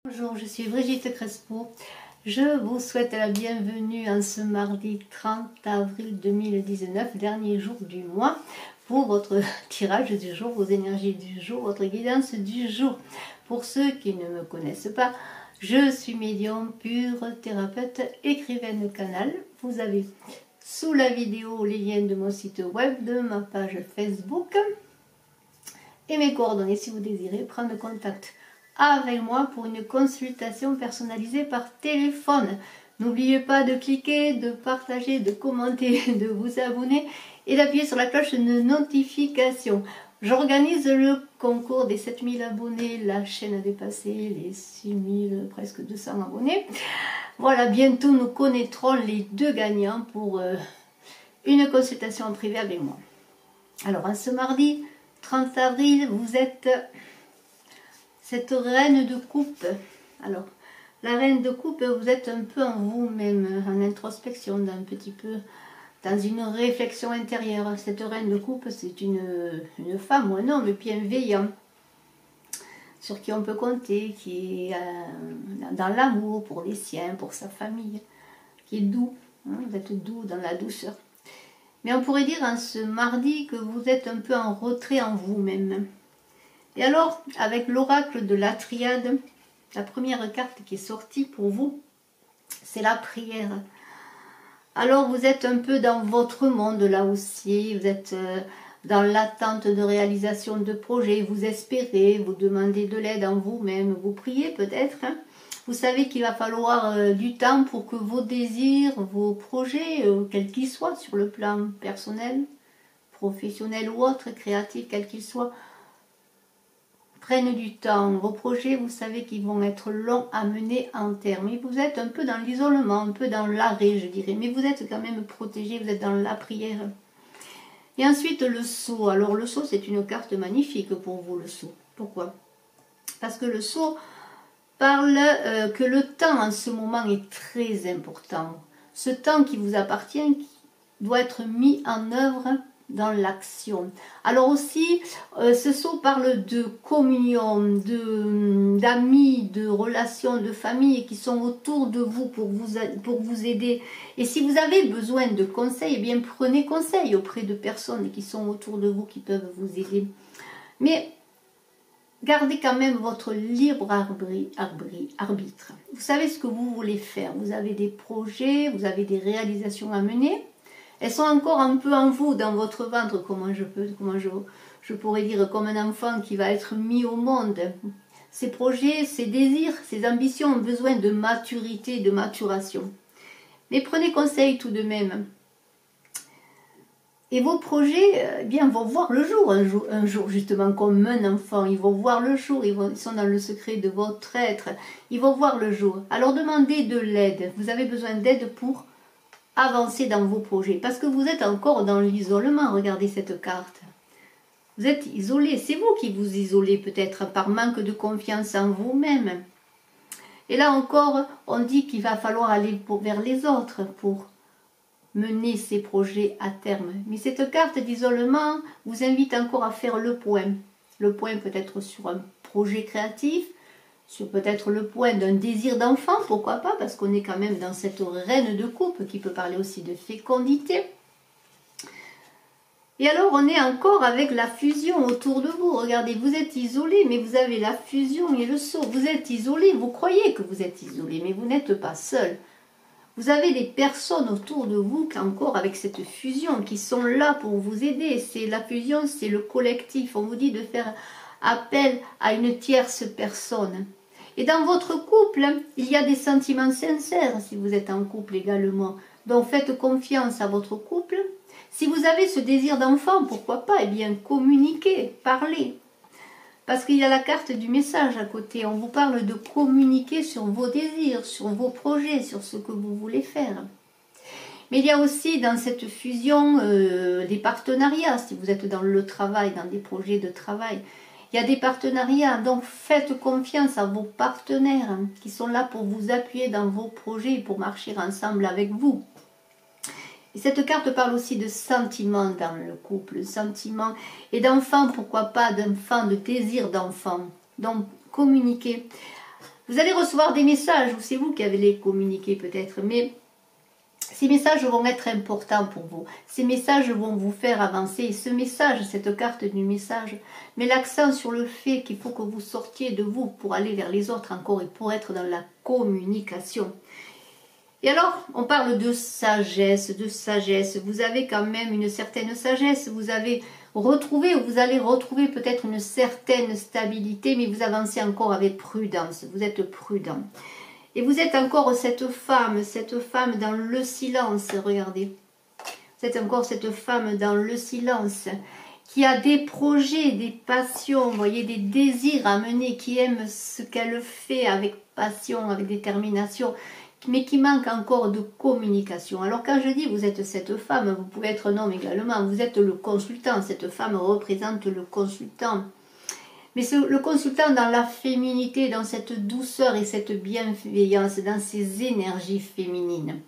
Bonjour, je suis Brigitte Crespo. Je vous souhaite la bienvenue en ce mardi 30 avril 2019, dernier jour du mois, pour votre tirage du jour, vos énergies du jour, votre guidance du jour. Pour ceux qui ne me connaissent pas, je suis médium pure, thérapeute, écrivaine de canal. Vous avez sous la vidéo les liens de mon site web, de ma page Facebook et mes coordonnées si vous désirez prendre contact avec moi pour une consultation personnalisée par téléphone. N'oubliez pas de cliquer, de partager, de commenter, de vous abonner et d'appuyer sur la cloche de notification. J'organise le concours des 7000 abonnés. La chaîne a dépassé les 6000, presque 200 abonnés. Voilà, bientôt nous connaîtrons les deux gagnants pour une consultation en privé avec moi. Alors, en ce mardi 30 avril, vous êtes cette reine de coupe. Alors, la reine de coupe, vous êtes un peu en vous-même, en introspection, un petit peu dans une réflexion intérieure. Cette reine de coupe, c'est une femme ou un homme bienveillant, sur qui on peut compter, qui est dans l'amour pour les siens, pour sa famille, qui est doux. Hein, vous êtes doux dans la douceur. Mais on pourrait dire en ce mardi que vous êtes un peu en retrait en vous-même. Et alors, avec l'oracle de la triade, la première carte qui est sortie pour vous, c'est la prière. Alors, vous êtes un peu dans votre monde là aussi, vous êtes dans l'attente de réalisation de projets, vous espérez, vous demandez de l'aide en vous-même, vous priez peut-être. Hein. Vous savez qu'il va falloir du temps pour que vos désirs, vos projets, quels qu'ils soient sur le plan personnel, professionnel ou autre, créatif, quels qu'ils soient, prennent du temps. Vos projets, vous savez qu'ils vont être longs à mener en terme. Et vous êtes un peu dans l'isolement, un peu dans l'arrêt, je dirais. Mais vous êtes quand même protégé, vous êtes dans la prière. Et ensuite, le sceau. Alors, le sceau, c'est une carte magnifique pour vous, le sceau. Pourquoi? Parce que le sceau parle que le temps en ce moment est très important. Ce temps qui vous appartient qui doit être mis en œuvre dans l'action. Alors aussi, ce sceau parle de communion, d'amis, de relations, de famille qui sont autour de vous pour vous aider. Et si vous avez besoin de conseils, eh bien prenez conseil auprès de personnes qui sont autour de vous, qui peuvent vous aider. Mais gardez quand même votre libre arbitre. Vous savez ce que vous voulez faire. Vous avez des projets, vous avez des réalisations à mener. Elles sont encore un peu en vous, dans votre ventre, je pourrais dire, comme un enfant qui va être mis au monde. Ces projets, ces désirs, ces ambitions ont besoin de maturité, de maturation. Mais prenez conseil tout de même. Et vos projets, eh bien, vont voir le jour un jour, justement, comme un enfant. Ils vont voir le jour, ils sont dans le secret de votre être. Ils vont voir le jour. Alors demandez de l'aide. Vous avez besoin d'aide pour avancer dans vos projets. Parce que vous êtes encore dans l'isolement. Regardez cette carte. Vous êtes isolé. C'est vous qui vous isolez peut-être par manque de confiance en vous-même. Et là encore, on dit qu'il va falloir aller vers les autres pour mener ces projets à terme. Mais cette carte d'isolement vous invite encore à faire le point. Le point peut-être sur un projet créatif, sur peut-être le point d'un désir d'enfant, pourquoi pas, parce qu'on est quand même dans cette reine de coupe qui peut parler aussi de fécondité. Et alors on est encore avec la fusion autour de vous. Regardez, vous êtes isolé, mais vous avez la fusion et le sceau. Vous êtes isolé, vous croyez que vous êtes isolé, mais vous n'êtes pas seul. Vous avez des personnes autour de vous qui encore avec cette fusion, qui sont là pour vous aider. C'est la fusion, c'est le collectif. On vous dit de faire appel à une tierce personne. Et dans votre couple, il y a des sentiments sincères si vous êtes en couple également. Donc faites confiance à votre couple. Si vous avez ce désir d'enfant, pourquoi pas? Eh bien communiquez, parlez. Parce qu'il y a la carte du message à côté. On vous parle de communiquer sur vos désirs, sur vos projets, sur ce que vous voulez faire. Mais il y a aussi dans cette fusion des partenariats. Si vous êtes dans le travail, dans des projets de travail, il y a des partenariats. Donc faites confiance à vos partenaires qui sont là pour vous appuyer dans vos projets et pour marcher ensemble avec vous. Et cette carte parle aussi de sentiments dans le couple, sentiments et d'enfants, pourquoi pas, d'enfants, de désir d'enfant. Donc communiquer. Vous allez recevoir des messages, ou c'est vous qui allez les communiquer peut-être, mais ces messages vont être importants pour vous. Ces messages vont vous faire avancer. Et ce message, cette carte du message, met l'accent sur le fait qu'il faut que vous sortiez de vous pour aller vers les autres encore et pour être dans la communication. Et alors, on parle de sagesse, de sagesse. Vous avez quand même une certaine sagesse. Vous avez retrouvé, ou vous allez retrouver peut-être une certaine stabilité, mais vous avancez encore avec prudence. Vous êtes prudent. Et vous êtes encore cette femme dans le silence, regardez. Vous êtes encore cette femme dans le silence, qui a des projets, des passions, vous voyez, des désirs à mener, qui aime ce qu'elle fait avec passion, avec détermination, mais qui manque encore de communication. Alors quand je dis vous êtes cette femme, vous pouvez être un homme également, vous êtes le consultant, cette femme représente le consultant. Mais le consultant dans la féminité, dans cette douceur et cette bienveillance, dans ces énergies féminines.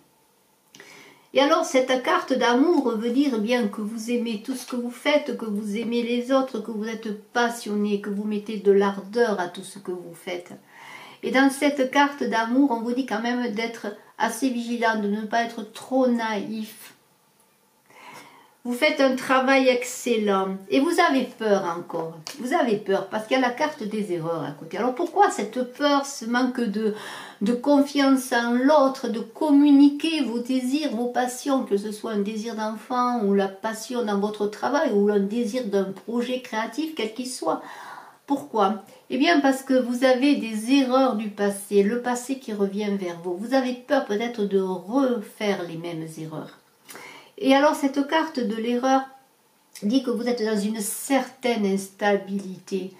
Et alors cette carte d'amour veut dire bien que vous aimez tout ce que vous faites, que vous aimez les autres, que vous êtes passionné, que vous mettez de l'ardeur à tout ce que vous faites. Et dans cette carte d'amour, on vous dit quand même d'être assez vigilant, de ne pas être trop naïf. Vous faites un travail excellent et vous avez peur encore. Vous avez peur parce qu'il y a la carte des erreurs à côté. Alors pourquoi cette peur, ce manque de confiance en l'autre, de communiquer vos désirs, vos passions, que ce soit un désir d'enfant ou la passion dans votre travail ou un désir d'un projet créatif, quel qu'il soit. Pourquoi? Eh bien parce que vous avez des erreurs du passé, le passé qui revient vers vous. Vous avez peur peut-être de refaire les mêmes erreurs. Et alors cette carte de l'erreur dit que vous êtes dans une certaine instabilité.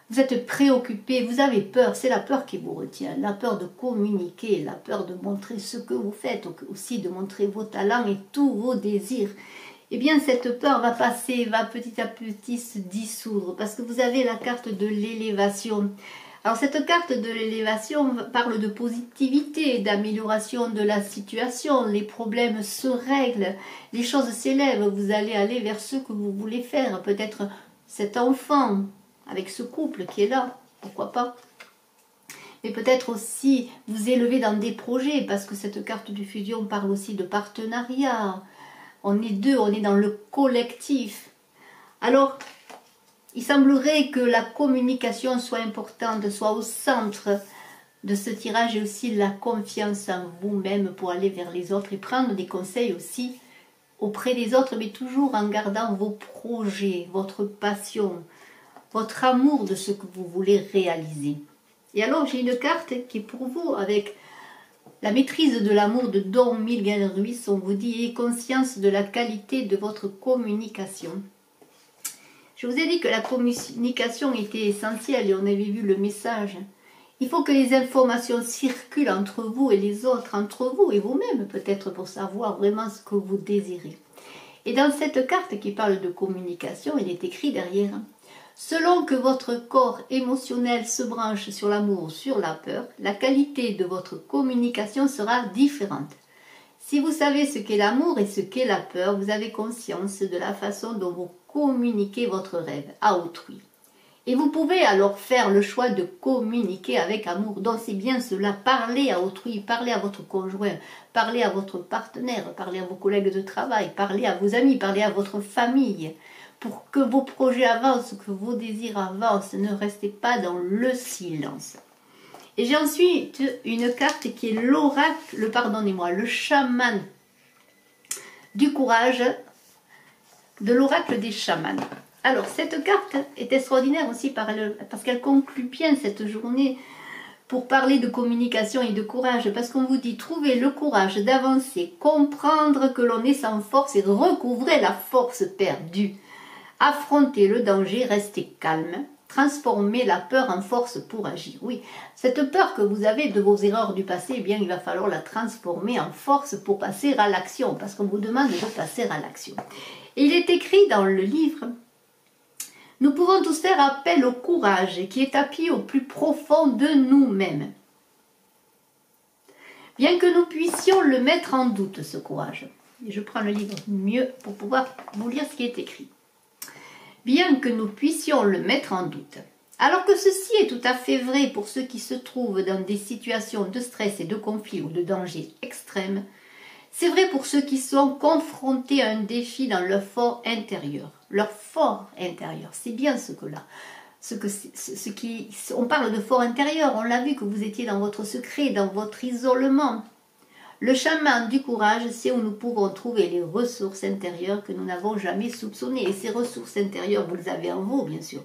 Vous êtes préoccupé, vous avez peur, c'est la peur qui vous retient. La peur de communiquer, la peur de montrer ce que vous faites, aussi de montrer vos talents et tous vos désirs. Eh bien cette peur va passer, va petit à petit se dissoudre parce que vous avez la carte de l'élévation. Alors cette carte de l'élévation parle de positivité, d'amélioration de la situation, les problèmes se règlent, les choses s'élèvent, vous allez aller vers ce que vous voulez faire, peut-être cet enfant avec ce couple qui est là, pourquoi pas. Mais peut-être aussi vous élever dans des projets parce que cette carte du fusion parle aussi de partenariat. On est deux, on est dans le collectif. Alors, il semblerait que la communication soit importante, soit au centre de ce tirage et aussi la confiance en vous-même pour aller vers les autres et prendre des conseils aussi auprès des autres, mais toujours en gardant vos projets, votre passion, votre amour de ce que vous voulez réaliser. Et alors, j'ai une carte qui est pour vous avec la maîtrise de l'amour de Don Miguel Ruiz. On vous dit, ayez conscience de la qualité de votre communication. Je vous ai dit que la communication était essentielle et on avait vu le message. Il faut que les informations circulent entre vous et les autres, entre vous et vous-même peut-être pour savoir vraiment ce que vous désirez. Et dans cette carte qui parle de communication, il est écrit derrière « Selon que votre corps émotionnel se branche sur l'amour ou sur la peur, la qualité de votre communication sera différente. Si vous savez ce qu'est l'amour et ce qu'est la peur, vous avez conscience de la façon dont vous communiquez votre rêve à autrui. Et vous pouvez alors faire le choix de communiquer avec amour. Donc c'est bien cela, parler à autrui, parler à votre conjoint, parler à votre partenaire, parler à vos collègues de travail, parler à vos amis, parler à votre famille. Pour que vos projets avancent, que vos désirs avancent, ne restez pas dans le silence. Et j'ai ensuite une carte qui est l'oracle, pardonnez-moi, le chaman du courage, de l'oracle des chamans. Alors, cette carte est extraordinaire aussi parce qu'elle conclut bien cette journée pour parler de communication et de courage. Parce qu'on vous dit, trouvez le courage d'avancer, comprendre que l'on est sans force et recouvrer la force perdue. Affrontez le danger, restez calme, transformez la peur en force pour agir. Oui, cette peur que vous avez de vos erreurs du passé, eh bien, il va falloir la transformer en force pour passer à l'action, parce qu'on vous demande de passer à l'action. Et il est écrit dans le livre, « Nous pouvons tous faire appel au courage qui est tapis au plus profond de nous-mêmes. Bien que nous puissions le mettre en doute, ce courage. » Et je prends le livre mieux pour pouvoir vous lire ce qui est écrit. « Bien que nous puissions le mettre en doute, Alors que ceci est tout à fait vrai pour ceux qui se trouvent dans des situations de stress et de conflit ou de danger extrême, c'est vrai pour ceux qui sont confrontés à un défi dans leur fort intérieur. Leur fort intérieur, c'est bien ce que là. On parle de fort intérieur, on l'a vu que vous étiez dans votre secret, dans votre isolement. Le chemin du courage, c'est où nous pourrons trouver les ressources intérieures que nous n'avons jamais soupçonnées. Et ces ressources intérieures, vous les avez en vous, bien sûr.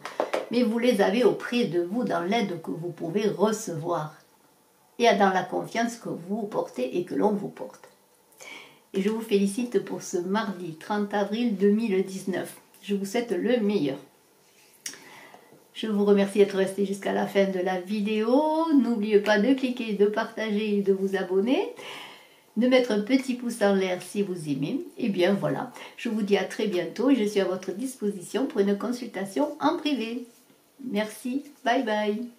Mais vous les avez auprès de vous dans l'aide que vous pouvez recevoir. Et dans la confiance que vous portez et que l'on vous porte. Et je vous félicite pour ce mardi 30 avril 2019. Je vous souhaite le meilleur. Je vous remercie d'être resté jusqu'à la fin de la vidéo. N'oubliez pas de cliquer, de partager et de vous abonner. De mettre un petit pouce en l'air si vous aimez. Et bien voilà, je vous dis à très bientôt et je suis à votre disposition pour une consultation en privé. Merci, bye bye.